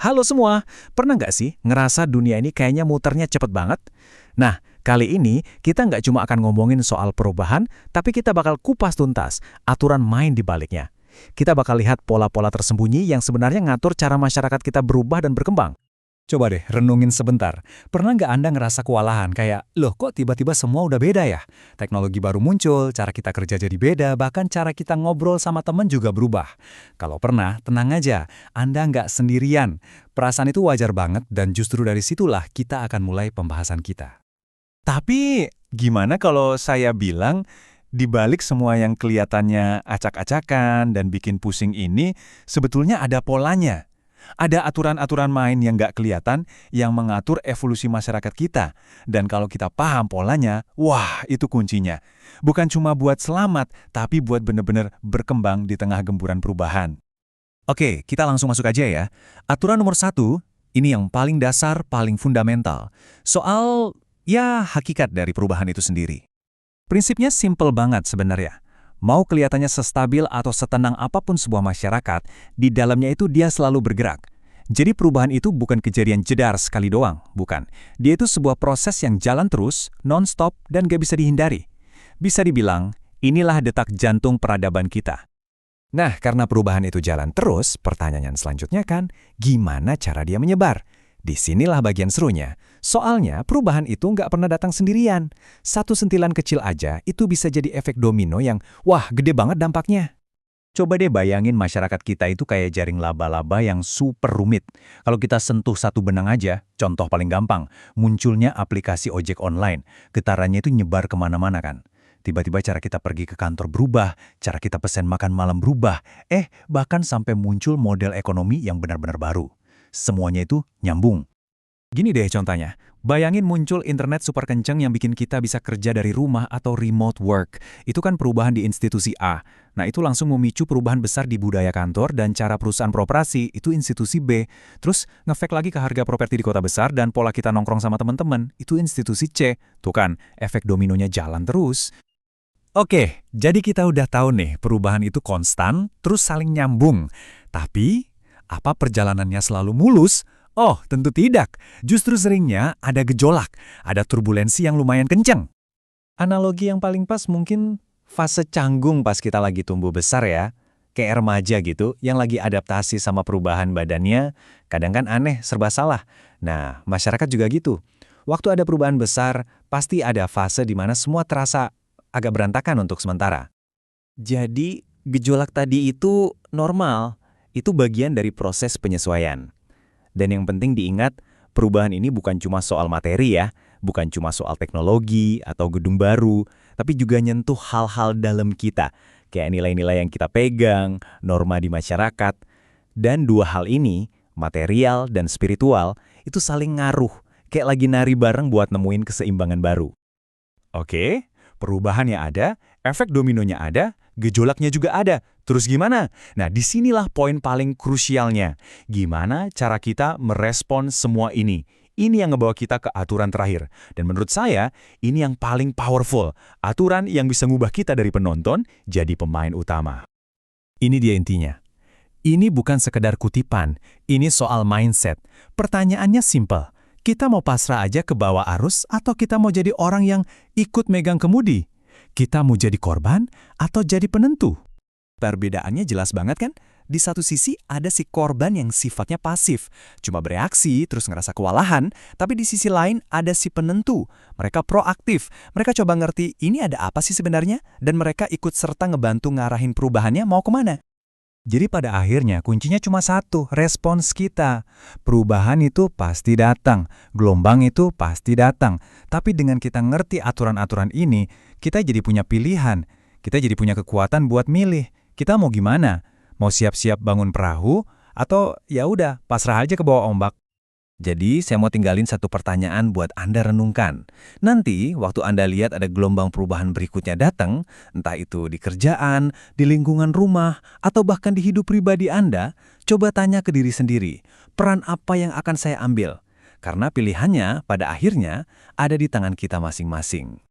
Halo semua, pernah nggak sih ngerasa dunia ini kayaknya muternya cepet banget? Nah, kali ini kita nggak cuma akan ngomongin soal perubahan, tapi kita bakal kupas tuntas aturan main di baliknya. Kita bakal lihat pola-pola tersembunyi yang sebenarnya ngatur cara masyarakat kita berubah dan berkembang. Coba deh renungin sebentar. Pernah nggak Anda ngerasa kewalahan kayak, loh kok tiba-tiba semua udah beda ya? Teknologi baru muncul, cara kita kerja jadi beda, bahkan cara kita ngobrol sama temen juga berubah. Kalau pernah, tenang aja, Anda nggak sendirian. Perasaan itu wajar banget dan justru dari situlah kita akan mulai pembahasan kita. Tapi gimana kalau saya bilang di balik semua yang kelihatannya acak-acakan dan bikin pusing ini sebetulnya ada polanya. Ada aturan-aturan main yang nggak kelihatan yang mengatur evolusi masyarakat kita. Dan kalau kita paham polanya, wah itu kuncinya. Bukan cuma buat selamat, tapi buat benar-benar berkembang di tengah gempuran perubahan. Oke, kita langsung masuk aja ya. Aturan nomor 1, ini yang paling dasar, paling fundamental. Soal, ya hakikat dari perubahan itu sendiri. Prinsipnya simple banget sebenarnya. Mau kelihatannya sestabil atau setenang apapun sebuah masyarakat, di dalamnya itu dia selalu bergerak. Jadi perubahan itu bukan kejadian jedar sekali doang, bukan. Dia itu sebuah proses yang jalan terus, non-stop, dan gak bisa dihindari. Bisa dibilang, inilah detak jantung peradaban kita. Nah, karena perubahan itu jalan terus, pertanyaan selanjutnya kan, gimana cara dia menyebar? Disinilah bagian serunya. Soalnya perubahan itu nggak pernah datang sendirian. Satu sentilan kecil aja itu bisa jadi efek domino yang, wah gede banget dampaknya. Coba deh bayangin masyarakat kita itu kayak jaring laba-laba yang super rumit. Kalau kita sentuh satu benang aja, contoh paling gampang, munculnya aplikasi ojek online. Getarannya itu nyebar kemana-mana kan. Tiba-tiba cara kita pergi ke kantor berubah, cara kita pesen makan malam berubah, bahkan sampai muncul model ekonomi yang benar-benar baru. Semuanya itu nyambung. Gini deh contohnya, bayangin muncul internet super kenceng yang bikin kita bisa kerja dari rumah atau remote work. Itu kan perubahan di institusi A. Nah itu langsung memicu perubahan besar di budaya kantor dan cara perusahaan beroperasi, itu institusi B. Terus ngefek lagi ke harga properti di kota besar dan pola kita nongkrong sama teman-teman, itu institusi C. Tuh kan, efek dominonya jalan terus. Oke, jadi kita udah tahu nih, perubahan itu konstan, terus saling nyambung. Tapi apa perjalanannya selalu mulus? Oh, tentu tidak. Justru seringnya ada gejolak, ada turbulensi yang lumayan kencang. Analogi yang paling pas mungkin fase canggung pas kita lagi tumbuh besar ya. Kayak remaja gitu, yang lagi adaptasi sama perubahan badannya, kadang kan aneh, serba salah. Nah, masyarakat juga gitu. Waktu ada perubahan besar, pasti ada fase di mana semua terasa agak berantakan untuk sementara. Jadi, gejolak tadi itu normal. Itu bagian dari proses penyesuaian. Dan yang penting diingat, perubahan ini bukan cuma soal materi ya, bukan cuma soal teknologi atau gedung baru, tapi juga nyentuh hal-hal dalam kita, kayak nilai-nilai yang kita pegang, norma di masyarakat. Dan dua hal ini, material dan spiritual, itu saling ngaruh, kayak lagi nari bareng buat nemuin keseimbangan baru. Oke, perubahannya ada, efek dominonya ada, gejolaknya juga ada. Terus gimana? Nah, disinilah poin paling krusialnya. Gimana cara kita merespon semua ini? Ini yang ngebawa kita ke aturan terakhir. Dan menurut saya, ini yang paling powerful. Aturan yang bisa ngubah kita dari penonton jadi pemain utama. Ini dia intinya. Ini bukan sekedar kutipan. Ini soal mindset. Pertanyaannya simple. Kita mau pasrah aja ke bawah arus atau kita mau jadi orang yang ikut megang kemudi? Kita mau jadi korban atau jadi penentu? Perbedaannya jelas banget kan? Di satu sisi ada si korban yang sifatnya pasif, cuma bereaksi terus ngerasa kewalahan, tapi di sisi lain ada si penentu. Mereka proaktif, mereka coba ngerti ini ada apa sih sebenarnya, dan mereka ikut serta ngebantu ngarahin perubahannya mau kemana. Jadi pada akhirnya kuncinya cuma satu, respons kita. Perubahan itu pasti datang, gelombang itu pasti datang. Tapi dengan kita ngerti aturan-aturan ini, kita jadi punya pilihan. Kita jadi punya kekuatan buat milih. Kita mau gimana? Mau siap-siap bangun perahu? Atau ya udah pasrah aja ke bawah ombak? Jadi, saya mau tinggalin satu pertanyaan buat Anda renungkan. Nanti, waktu Anda lihat ada gelombang perubahan berikutnya datang, entah itu di kerjaan, di lingkungan rumah, atau bahkan di hidup pribadi Anda, coba tanya ke diri sendiri, peran apa yang akan saya ambil? Karena pilihannya, pada akhirnya, ada di tangan kita masing-masing.